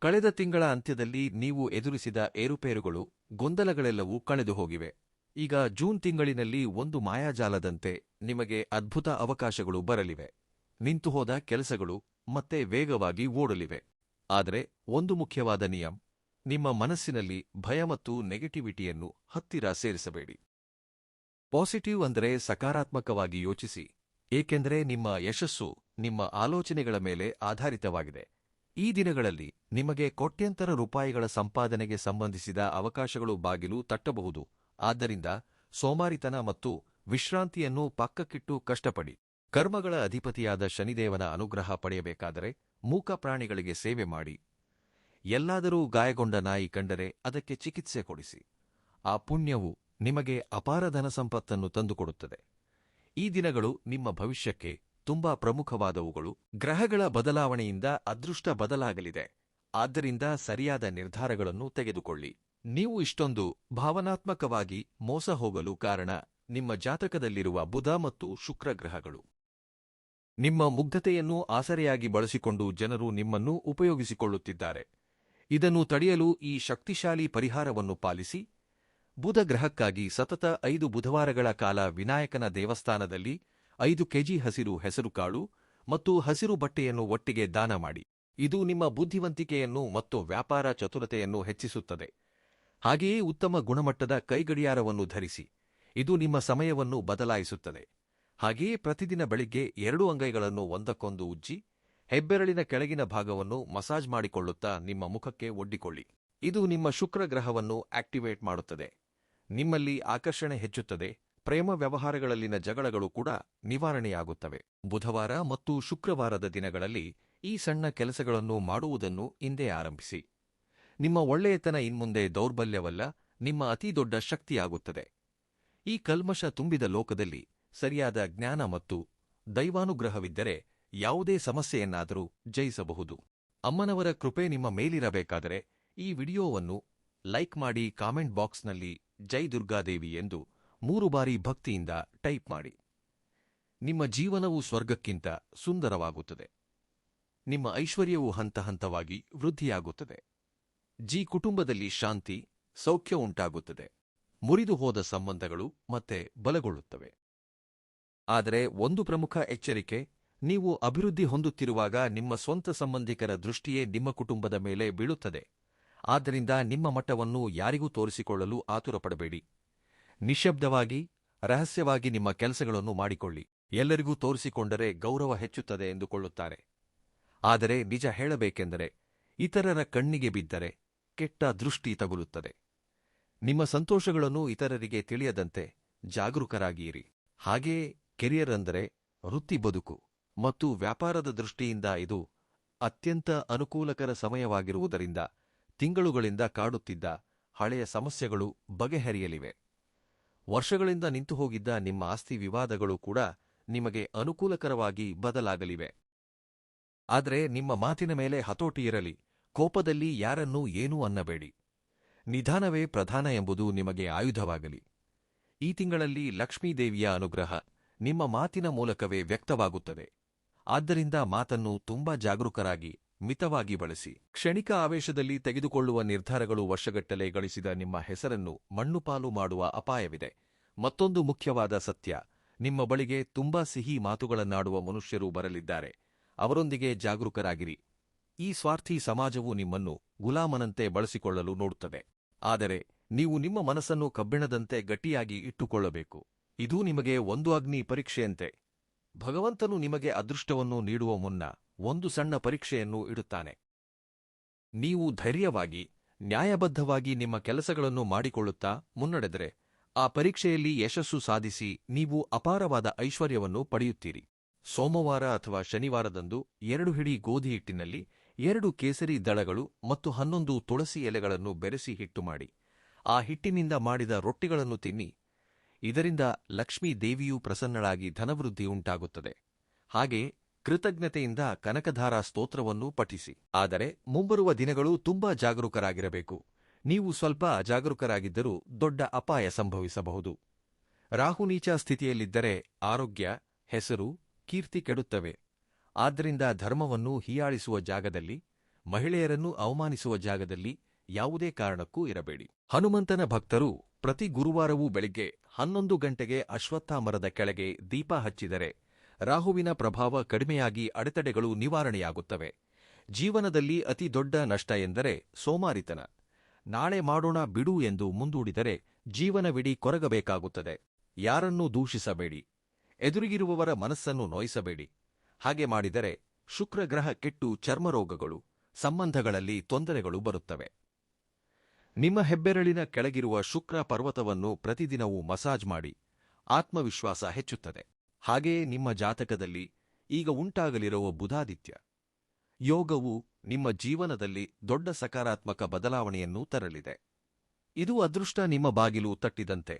ಕಳೆದ ತಿಂಗಳ ಅಂತ್ಯದಲ್ಲಿ ನೀವು ಎದುರಿಸಿದ ಏರುಪೇರುಗಳು, ಗೊಂದಲಗಳೆಲ್ಲವೂ ಕಳೆದು ಹೋಗಿವೆ. ಈಗ ಜೂನ್ ತಿಂಗಳಿನಲ್ಲಿ ಒಂದು ಮಾಯಾಜಾಲದಂತೆ ನಿಮಗೆ ಅದ್ಭುತ ಅವಕಾಶಗಳು ಬರಲಿವೆ. ನಿಂತುಹೋದ ಕೆಲಸಗಳು ಮತ್ತೆ ವೇಗವಾಗಿ ಓಡಲಿವೆ. ಆದರೆ ಒಂದು ಮುಖ್ಯವಾದ ನಿಯಮ, ನಿಮ್ಮ ಮನಸ್ಸಿನಲ್ಲಿ ಭಯ ಮತ್ತು ನೆಗೆಟಿವಿಟಿಯನ್ನು ಹತ್ತಿರ ಸೇರಿಸಬೇಡಿ. ಪಾಸಿಟಿವ್ ಅಂದರೆ ಸಕಾರಾತ್ಮಕವಾಗಿ ಯೋಚಿಸಿ, ಏಕೆಂದರೆ ನಿಮ್ಮ ಯಶಸ್ಸು ನಿಮ್ಮ ಆಲೋಚನೆಗಳ ಮೇಲೆ ಆಧಾರಿತವಾಗಿದೆ. ಈ ದಿನಗಳಲ್ಲಿ ನಿಮಗೆ ಕೋಟ್ಯಂತರ ರೂಪಾಯಿಗಳ ಸಂಪಾದನೆಗೆ ಸಂಬಂಧಿಸಿದ ಅವಕಾಶಗಳು ಬಾಗಿಲು ತಟ್ಟಬಹುದು. ಆದ್ದರಿಂದ ಸೋಮಾರಿತನ ಮತ್ತು ವಿಶ್ರಾಂತಿಯನ್ನು ಪಕ್ಕಕ್ಕಿಟ್ಟು ಕಷ್ಟಪಡಿ. ಕರ್ಮಗಳ ಅಧಿಪತಿಯಾದ ಶನಿದೇವನ ಅನುಗ್ರಹ ಪಡೆಯಬೇಕಾದರೆ ಮೂಕ ಪ್ರಾಣಿಗಳಿಗೆ ಸೇವೆ ಮಾಡಿ. ಎಲ್ಲಾದರೂ ಗಾಯಗೊಂಡ ನಾಯಿ ಕಂಡರೆ ಅದಕ್ಕೆ ಚಿಕಿತ್ಸೆ ಕೊಡಿಸಿ. ಆ ಪುಣ್ಯವು ನಿಮಗೆ ಅಪಾರ ಧನಸಂಪತ್ತನ್ನು ತಂದುಕೊಡುತ್ತದೆ. ಈ ದಿನಗಳು ನಿಮ್ಮ ಭವಿಷ್ಯಕ್ಕೆ ತುಂಬಾ ಪ್ರಮುಖವಾದವುಗಳು. ಗ್ರಹಗಳ ಬದಲಾವಣೆಯಿಂದ ಅದೃಷ್ಟ ಬದಲಾಗಲಿದೆ. ಆದ್ದರಿಂದ ಸರಿಯಾದ ನಿರ್ಧಾರಗಳನ್ನು ತೆಗೆದುಕೊಳ್ಳಿ. ನೀವು ಇಷ್ಟೊಂದು ಭಾವನಾತ್ಮಕವಾಗಿ ಮೋಸ ಹೋಗಲು ಕಾರಣ ನಿಮ್ಮ ಜಾತಕದಲ್ಲಿರುವ ಬುಧ ಮತ್ತು ಶುಕ್ರ ಗ್ರಹಗಳು. ನಿಮ್ಮ ಮುಗ್ಧತೆಯನ್ನು ಆಸರೆಯಾಗಿ ಬಳಸಿಕೊಂಡು ಜನರು ನಿಮ್ಮನ್ನು ಉಪಯೋಗಿಸಿಕೊಳ್ಳುತ್ತಿದ್ದಾರೆ. ಇದನ್ನು ತಡೆಯಲು ಈ ಶಕ್ತಿಶಾಲಿ ಪರಿಹಾರವನ್ನು ಪಾಲಿಸಿ. ಬುಧ ಗ್ರಹಕ್ಕಾಗಿ ಸತತ 5 ಬುಧವಾರಗಳ ಕಾಲ ವಿನಾಯಕನ ದೇವಸ್ಥಾನದಲ್ಲಿ 5 ಕೆಜಿ ಹಸಿರು ಹೆಸರುಕಾಳು ಮತ್ತು ಹಸಿರು ಬಟ್ಟೆಯನ್ನು ಒಟ್ಟಿಗೆ ದಾನ ಮಾಡಿ. ಇದು ನಿಮ್ಮ ಬುದ್ಧಿವಂತಿಕೆಯನ್ನು ಮತ್ತು ವ್ಯಾಪಾರ ಚತುರತೆಯನ್ನು ಹೆಚ್ಚಿಸುತ್ತದೆ. ಹಾಗೆಯೇ ಉತ್ತಮ ಗುಣಮಟ್ಟದ ಕೈಗಡಿಯಾರವನ್ನು ಧರಿಸಿ. ಇದು ನಿಮ್ಮ ಸಮಯವನ್ನು ಬದಲಾಯಿಸುತ್ತದೆ. ಹಾಗೆಯೇ ಪ್ರತಿದಿನ ಬೆಳಿಗ್ಗೆ 2 ಅಂಗೈಗಳನ್ನು ಒಂದಕ್ಕೊಂದು ಉಜ್ಜಿ ಹೆಬ್ಬೆರಳಿನ ಕೆಳಗಿನ ಭಾಗವನ್ನು ಮಸಾಜ್ ಮಾಡಿಕೊಳ್ಳುತ್ತಾ ನಿಮ್ಮ ಮುಖಕ್ಕೆ ಒಡ್ಡಿಕೊಳ್ಳಿ. ಇದು ನಿಮ್ಮ ಶುಕ್ರ ಗ್ರಹವನ್ನು ಆಕ್ಟಿವೇಟ್ ಮಾಡುತ್ತದೆ. ನಿಮ್ಮಲ್ಲಿ ಆಕರ್ಷಣೆ ಹೆಚ್ಚುತ್ತದೆ. ಪ್ರೇಮ ವ್ಯವಹಾರಗಳಲ್ಲಿನ ಜಗಳಗಳು ಕೂಡ ನಿವಾರಣೆಯಾಗುತ್ತವೆ. ಬುಧವಾರ ಮತ್ತು ಶುಕ್ರವಾರದ ದಿನಗಳಲ್ಲಿ ಈ ಸಣ್ಣ ಕೆಲಸಗಳನ್ನು ಮಾಡುವುದನ್ನು ಇಂದೇ ಆರಂಭಿಸಿ. ನಿಮ್ಮ ಒಳ್ಳೆಯತನ ಇನ್ಮುಂದೆ ದೌರ್ಬಲ್ಯವಲ್ಲ, ನಿಮ್ಮ ಅತಿದೊಡ್ಡ ಶಕ್ತಿಯಾಗುತ್ತದೆ. ಈ ಕಲ್ಮಶ ತುಂಬಿದ ಲೋಕದಲ್ಲಿ ಸರಿಯಾದ ಜ್ಞಾನ ಮತ್ತು ದೈವಾನುಗ್ರಹವಿದ್ದರೆ ಯಾವುದೇ ಸಮಸ್ಯೆಯನ್ನಾದರೂ ಜಯಿಸಬಹುದು. ಅಮ್ಮನವರ ಕೃಪೆ ನಿಮ್ಮ ಮೇಲಿರಬೇಕಾದರೆ ಈ ವಿಡಿಯೋವನ್ನು ಲೈಕ್ ಮಾಡಿ, ಕಾಮೆಂಟ್ ಬಾಕ್ಸ್ನಲ್ಲಿ ಜೈ ದುರ್ಗಾದೇವಿ ಎಂದು 3 ಬಾರಿ ಭಕ್ತಿಯಿಂದ ಟೈಪ್ ಮಾಡಿ. ನಿಮ್ಮ ಜೀವನವು ಸ್ವರ್ಗಕ್ಕಿಂತ ಸುಂದರವಾಗುತ್ತದೆ. ನಿಮ್ಮ ಐಶ್ವರ್ಯವು ಹಂತ ಹಂತವಾಗಿ ವೃದ್ಧಿಯಾಗುತ್ತದೆ. ಕುಟುಂಬದಲ್ಲಿ ಶಾಂತಿ, ಸೌಖ್ಯ ಉಂಟಾಗುತ್ತದೆ. ಮುರಿದು ಹೋದ ಸಂಬಂಧಗಳು ಮತ್ತೆ ಬಲಗೊಳ್ಳುತ್ತವೆ. ಆದರೆ ಒಂದು ಪ್ರಮುಖ ಎಚ್ಚರಿಕೆ, ನೀವು ಅಭಿವೃದ್ಧಿ ಹೊಂದುತ್ತಿರುವಾಗ ನಿಮ್ಮ ಸ್ವಂತ ಸಂಬಂಧಿಕರ ದೃಷ್ಟಿಯೇ ನಿಮ್ಮ ಕುಟುಂಬದ ಮೇಲೆ ಬೀಳುತ್ತದೆ. ಆದ್ದರಿಂದ ನಿಮ್ಮ ಮಟ್ಟವನ್ನು ಯಾರಿಗೂ ತೋರಿಸಿಕೊಳ್ಳಲು ಆತುರಪಡಬೇಡಿ. ನಿಶ್ಶಬ್ದವಾಗಿ, ರಹಸ್ಯವಾಗಿ ನಿಮ್ಮ ಕೆಲಸಗಳನ್ನು ಮಾಡಿಕೊಳ್ಳಿ. ಎಲ್ಲರಿಗೂ ತೋರಿಸಿಕೊಂಡರೆ ಗೌರವ ಹೆಚ್ಚುತ್ತದೆ ಎಂದುಕೊಳ್ಳುತ್ತಾರೆ. ಆದರೆ ನಿಜ ಹೇಳಬೇಕೆಂದರೆ ಇತರರ ಕಣ್ಣಿಗೆ ಬಿದ್ದರೆ ಕೆಟ್ಟ ದೃಷ್ಟಿ ತಗುಲುತ್ತದೆ. ನಿಮ್ಮ ಸಂತೋಷಗಳನ್ನು ಇತರರಿಗೆ ತಿಳಿಯದಂತೆ ಜಾಗರೂಕರಾಗಿರಿ. ಹಾಗೆಯೇ ಕೆರಿಯರ್ ಅಂದರೆ ವೃತ್ತಿ ಬದುಕು ಮತ್ತು ವ್ಯಾಪಾರದ ದೃಷ್ಟಿಯಿಂದ ಇದು ಅತ್ಯಂತ ಅನುಕೂಲಕರ ಸಮಯವಾಗಿರುವುದರಿಂದ ತಿಂಗಳುಗಳಿಂದ ಕಾಡುತ್ತಿದ್ದ ಹಳೆಯ ಸಮಸ್ಯೆಗಳು ಬಗೆಹರಿಯಲಿವೆ. ವರ್ಷಗಳಿಂದ ನಿಂತುಹೋಗಿದ್ದ ನಿಮ್ಮ ಆಸ್ತಿ ವಿವಾದಗಳು ಕೂಡ ನಿಮಗೆ ಅನುಕೂಲಕರವಾಗಿ ಬದಲಾಗಲಿವೆ. ಆದರೆ ನಿಮ್ಮ ಮಾತಿನ ಮೇಲೆ ಹತೋಟಿಯಿರಲಿ. ಕೋಪದಲ್ಲಿ ಯಾರನ್ನೂ ಏನೂ ಅನ್ನಬೇಡಿ. ನಿಧಾನವೇ ಪ್ರಧಾನ ಎಂಬುದು ನಿಮಗೆ ಆಯುಧವಾಗಲಿ. ಈ ತಿಂಗಳಲ್ಲಿ ಲಕ್ಷ್ಮೀದೇವಿಯ ಅನುಗ್ರಹ ನಿಮ್ಮ ಮಾತಿನ ಮೂಲಕವೇ ವ್ಯಕ್ತವಾಗುತ್ತದೆ. ಆದ್ದರಿಂದ ಮಾತನ್ನು ತುಂಬಾ ಜಾಗರೂಕರಾಗಿ ಮಿತವಾಗಿ ಬಳಸಿ. ಕ್ಷಣಿಕ ಆವೇಶದಲ್ಲಿ ತೆಗೆದುಕೊಳ್ಳುವ ನಿರ್ಧಾರಗಳು ವರ್ಷಗಟ್ಟಲೆ ಗಳಿಸಿದ ನಿಮ್ಮ ಹೆಸರನ್ನು ಮಣ್ಣುಪಾಲು ಮಾಡುವ ಅಪಾಯವಿದೆ. ಮತ್ತೊಂದು ಮುಖ್ಯವಾದ ಸತ್ಯ, ನಿಮ್ಮ ಬಳಿಗೆ ತುಂಬಾ ಸಿಹಿ ಮಾತುಗಳನ್ನಾಡುವ ಮನುಷ್ಯರು ಬರಲಿದ್ದಾರೆ. ಅವರೊಂದಿಗೆ ಜಾಗರೂಕರಾಗಿರಿ. ಈ ಸ್ವಾರ್ಥಿ ಸಮಾಜವು ನಿಮ್ಮನ್ನು ಗುಲಾಮನಂತೆ ಬಳಸಿಕೊಳ್ಳಲು ನೋಡುತ್ತದೆ. ಆದರೆ ನೀವು ನಿಮ್ಮ ಮನಸ್ಸನ್ನು ಕಬ್ಬಿಣದಂತೆ ಗಟ್ಟಿಯಾಗಿ ಇಟ್ಟುಕೊಳ್ಳಬೇಕು. ಇದು ನಿಮಗೆ ಒಂದು ಅಗ್ನಿ ಪರೀಕ್ಷೆಯಂತೆ. ಭಗವಂತನು ನಿಮಗೆ ಅದೃಷ್ಟವನ್ನು ನೀಡುವ ಮುನ್ನ ಒಂದು ಸಣ್ಣ ಪರೀಕ್ಷೆಯನ್ನು ಇಡುತ್ತಾನೆ. ನೀವು ಧೈರ್ಯವಾಗಿ, ನ್ಯಾಯಬದ್ಧವಾಗಿ ನಿಮ್ಮ ಕೆಲಸಗಳನ್ನು ಮಾಡಿಕೊಳ್ಳುತ್ತಾ ಮುನ್ನಡೆದರೆ ಆ ಪರೀಕ್ಷೆಯಲ್ಲಿ ಯಶಸ್ಸು ಸಾಧಿಸಿ ನೀವು ಅಪಾರವಾದ ಐಶ್ವರ್ಯವನ್ನು ಪಡೆಯುತ್ತೀರಿ. ಸೋಮವಾರ ಅಥವಾ ಶನಿವಾರದಂದು 2 ಹಿಡಿ ಗೋಧಿ ಹಿಟ್ಟಿನಲ್ಲಿ 2 ಕೇಸರಿ ದಳಗಳು ಮತ್ತು 11 ತುಳಸಿ ಎಲೆಗಳನ್ನು ಬೆರೆಸಿ ಹಿಟ್ಟು ಮಾಡಿ ಆ ಹಿಟ್ಟಿನಿಂದ ಮಾಡಿದ ರೊಟ್ಟಿಗಳನ್ನು ತಿನ್ನಿ. ಇದರಿಂದ ಲಕ್ಷ್ಮೀ ದೇವಿಯೂ ಪ್ರಸನ್ನಳಾಗಿ ಧನವೃದ್ಧಿ ಉಂಟಾಗುತ್ತದೆ. ಹಾಗೆ ಕೃತಜ್ಞತೆಯಿಂದ ಕನಕಧಾರಾ ಸ್ತೋತ್ರವನ್ನೂ ಪಠಿಸಿ. ಆದರೆ ಮುಂಬರುವ ದಿನಗಳು ತುಂಬಾ ಜಾಗರೂಕರಾಗಿರಬೇಕು. ನೀವು ಸ್ವಲ್ಪ ಅಜಾಗರೂಕರಾಗಿದ್ದರೂ ದೊಡ್ಡ ಅಪಾಯ ಸಂಭವಿಸಬಹುದು. ರಾಹುನೀಚ ಸ್ಥಿತಿಯಲ್ಲಿದ್ದರೆ ಆರೋಗ್ಯ, ಹೆಸರು, ಕೀರ್ತಿ ಕೆಡುತ್ತವೆ. ಆದ್ದರಿಂದ ಧರ್ಮವನ್ನು ಹೀಯಾಳಿಸುವ ಜಾಗದಲ್ಲಿ, ಮಹಿಳೆಯರನ್ನು ಅವಮಾನಿಸುವ ಜಾಗದಲ್ಲಿ ಯಾವುದೇ ಕಾರಣಕ್ಕೂ ಇರಬೇಡಿ. ಹನುಮಂತನ ಭಕ್ತರು ಪ್ರತಿ ಗುರುವಾರವೂ ಬೆಳಿಗ್ಗೆ 11 ಗಂಟೆಗೆ ಅಶ್ವತ್ಥಾಮರದ ಕೆಳಗೆ ದೀಪ ಹಚ್ಚಿದರೆ ರಾಹುವಿನ ಪ್ರಭಾವ ಕಡಿಮೆಯಾಗಿ ಅಡೆತಡೆಗಳು ನಿವಾರಣೆಯಾಗುತ್ತವೆ. ಜೀವನದಲ್ಲಿ ಅತಿ ದೊಡ್ಡ ನಷ್ಟ ಎಂದರೆ ಸೋಮಾರಿತನ. ನಾಳೆ ಮಾಡೋಣ ಬಿಡು ಎಂದು ಮುಂದೂಡಿದರೆ ಜೀವನವಿಡೀ ಕೊರಗಬೇಕಾಗುತ್ತದೆ. ಯಾರನ್ನೂ ದೂಷಿಸಬೇಡಿ. ಎದುರಿಗಿರುವವರ ಮನಸ್ಸನ್ನು ನೋಯಿಸಬೇಡಿ. ಹಾಗೆ ಮಾಡಿದರೆ ಶುಕ್ರಗ್ರಹ ಕೆಟ್ಟು ಚರ್ಮರೋಗಗಳು, ಸಂಬಂಧಗಳಲ್ಲಿ ತೊಂದರೆಗಳು ಬರುತ್ತವೆ. ನಿಮ್ಮ ಹೆಬ್ಬೆರಳಿನ ಕೆಳಗಿರುವ ಶುಕ್ರ ಪರ್ವತವನ್ನು ಪ್ರತಿದಿನವೂ ಮಸಾಜ್ ಮಾಡಿ. ಆತ್ಮವಿಶ್ವಾಸ ಹೆಚ್ಚುತ್ತದೆ. ಹಾಗೆಯೇ ನಿಮ್ಮ ಜಾತಕದಲ್ಲಿ ಈಗ ಉಂಟಾಗಲಿರುವ ಬುಧಾದಿತ್ಯ ಯೋಗವು ನಿಮ್ಮ ಜೀವನದಲ್ಲಿ ದೊಡ್ಡ ಸಕಾರಾತ್ಮಕ ಬದಲಾವಣೆಯನ್ನು ತರಲಿದೆ. ಇದು ಅದೃಷ್ಟ ನಿಮ್ಮ ಬಾಗಿಲು ತಟ್ಟಿದಂತೆ.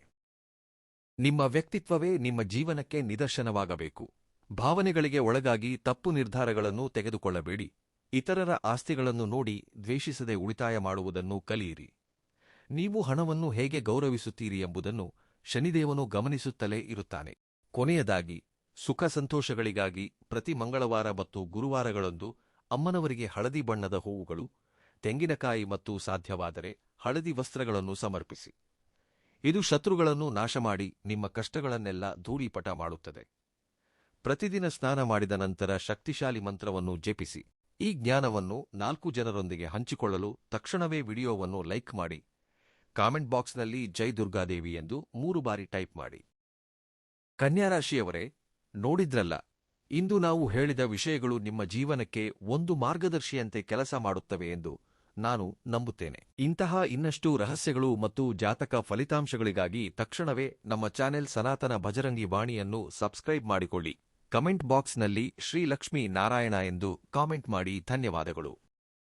ನಿಮ್ಮ ವ್ಯಕ್ತಿತ್ವವೇ ನಿಮ್ಮ ಜೀವನಕ್ಕೆ ನಿದರ್ಶನವಾಗಬೇಕು. ಭಾವನೆಗಳಿಗೆ ಒಳಗಾಗಿ ತಪ್ಪು ನಿರ್ಧಾರಗಳನ್ನು ತೆಗೆದುಕೊಳ್ಳಬೇಡಿ. ಇತರರ ಆಸ್ತಿಗಳನ್ನು ನೋಡಿ ದ್ವೇಷಿಸದೆ ಉಳಿತಾಯ ಮಾಡುವುದನ್ನು ಕಲಿಯಿರಿ. ನೀವು ಹಣವನ್ನು ಹೇಗೆ ಗೌರವಿಸುತ್ತೀರಿ ಎಂಬುದನ್ನು ಶನಿದೇವನು ಗಮನಿಸುತ್ತಲೇ ಇರುತ್ತಾನೆ. ಕೊನೆಯದಾಗಿ, ಸುಖ ಸಂತೋಷಗಳಿಗಾಗಿ ಪ್ರತಿ ಮಂಗಳವಾರ ಮತ್ತು ಗುರುವಾರಗಳಂದು ಅಮ್ಮನವರಿಗೆ ಹಳದಿ ಬಣ್ಣದ ಹೂವುಗಳು, ತೆಂಗಿನಕಾಯಿ ಮತ್ತು ಸಾಧ್ಯವಾದರೆ ಹಳದಿ ವಸ್ತ್ರಗಳನ್ನು ಸಮರ್ಪಿಸಿ. ಇದು ಶತ್ರುಗಳನ್ನು ನಾಶಮಾಡಿ ನಿಮ್ಮ ಕಷ್ಟಗಳನ್ನೆಲ್ಲ ಧೂಳೀಪಟ ಮಾಡುತ್ತದೆ. ಪ್ರತಿದಿನ ಸ್ನಾನ ಮಾಡಿದ ನಂತರ ಶಕ್ತಿಶಾಲಿ ಮಂತ್ರವನ್ನು ಜಪಿಸಿ. ಈ ಜ್ಞಾನವನ್ನು 4 ಜನರೊಂದಿಗೆ ಹಂಚಿಕೊಳ್ಳಲು ತಕ್ಷಣವೇ ವಿಡಿಯೋವನ್ನು ಲೈಕ್ ಮಾಡಿ. ಕಾಮೆಂಟ್ ಬಾಕ್ಸ್ನಲ್ಲಿ ಜೈ ದುರ್ಗಾದೇವಿ ಎಂದು 3 ಬಾರಿ ಟೈಪ್ ಮಾಡಿ. ಕನ್ಯಾರಾಶಿಯವರೇ, ನೋಡಿದ್ರಲ್ಲ, ಇಂದು ನಾವು ಹೇಳಿದ ವಿಷಯಗಳು ನಿಮ್ಮ ಜೀವನಕ್ಕೆ ಒಂದು ಮಾರ್ಗದರ್ಶಿಯಂತೆ ಕೆಲಸ ಮಾಡುತ್ತವೆ ಎಂದು ನಾನು ನಂಬುತ್ತೇನೆ. ಇಂತಹ ಇನ್ನಷ್ಟು ರಹಸ್ಯಗಳು ಮತ್ತು ಜಾತಕ ಫಲಿತಾಂಶಗಳಿಗಾಗಿ ತಕ್ಷಣವೇ ನಮ್ಮ ಚಾನೆಲ್ ಸನಾತನ ಭಜರಂಗಿ ವಾಣಿಯನ್ನು ಸಬ್ಸ್ಕ್ರೈಬ್ ಮಾಡಿಕೊಳ್ಳಿ. ಕಮೆಂಟ್ ಬಾಕ್ಸ್ನಲ್ಲಿ ಶ್ರೀ ಲಕ್ಷ್ಮೀ ನಾರಾಯಣ ಎಂದು ಕಾಮೆಂಟ್ ಮಾಡಿ. ಧನ್ಯವಾದಗಳು.